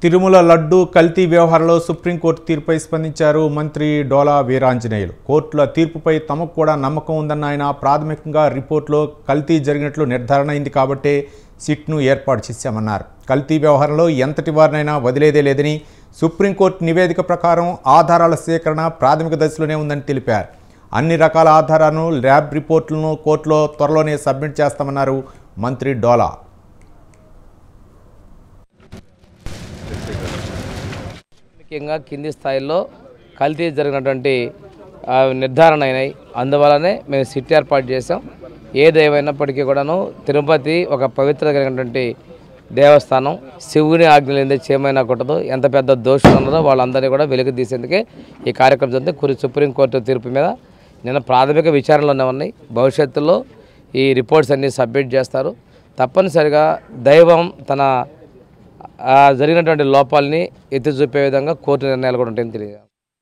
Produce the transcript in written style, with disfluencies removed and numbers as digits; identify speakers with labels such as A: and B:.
A: తిరుమల లడ్డు కల్తీ వ్యవహారంలో సుప్రీంకోర్టు తీర్పుపై స్పందించారు మంత్రి డోలా వీరాంజనేయులు. కోర్టుల తీర్పుపై తమకు కూడా నమ్మకం ఉందన్న ఆయన ప్రాథమికంగా రిపోర్టులో కల్తీ జరిగినట్లు నిర్ధారణ అయింది కాబట్టే సిట్ను ఏర్పాటు చేశామన్నారు. కల్తీ వ్యవహారంలో ఎంతటి వారినైనా వదిలేదే లేదని, సుప్రీంకోర్టు నివేదిక ప్రకారం ఆధారాల సేకరణ ప్రాథమిక దశలోనే ఉందని తెలిపారు. అన్ని రకాల ఆధారాలను, ల్యాబ్ రిపోర్టులను కోర్టులో త్వరలోనే సబ్మిట్ చేస్తామన్నారు మంత్రి డోలా.
B: ముఖ్యంగా కింది స్థాయిలో కల్తీ జరిగినటువంటి నిర్ధారణ అయినాయి. అందువల్లనే మేము సిట్ ఏర్పాటు చేసాం. ఏదేమైనప్పటికీ కూడాను తిరుపతి ఒక పవిత్రత కలిగినటువంటి దేవస్థానం. శివుని ఆజ్ఞలేందే చేయమైనా కొట్టదు. ఎంత పెద్ద దోషులు ఉన్నదో వాళ్ళందరినీ కూడా వెలుగు తీసేందుకే ఈ కార్యక్రమం జరిగింది. సుప్రీంకోర్టు తీర్పు మీద నిన్న ప్రాథమిక విచారణలోనే ఉన్నాయి. భవిష్యత్తులో ఈ రిపోర్ట్స్ అన్నీ సబ్మిట్ చేస్తారు. తప్పనిసరిగా దైవం తన జరిగినటువంటి లోపాలని ఎత్తి చూపే విధంగా కోర్టు నిర్ణయాలు కూడా ఉంటాయని తెలియదు.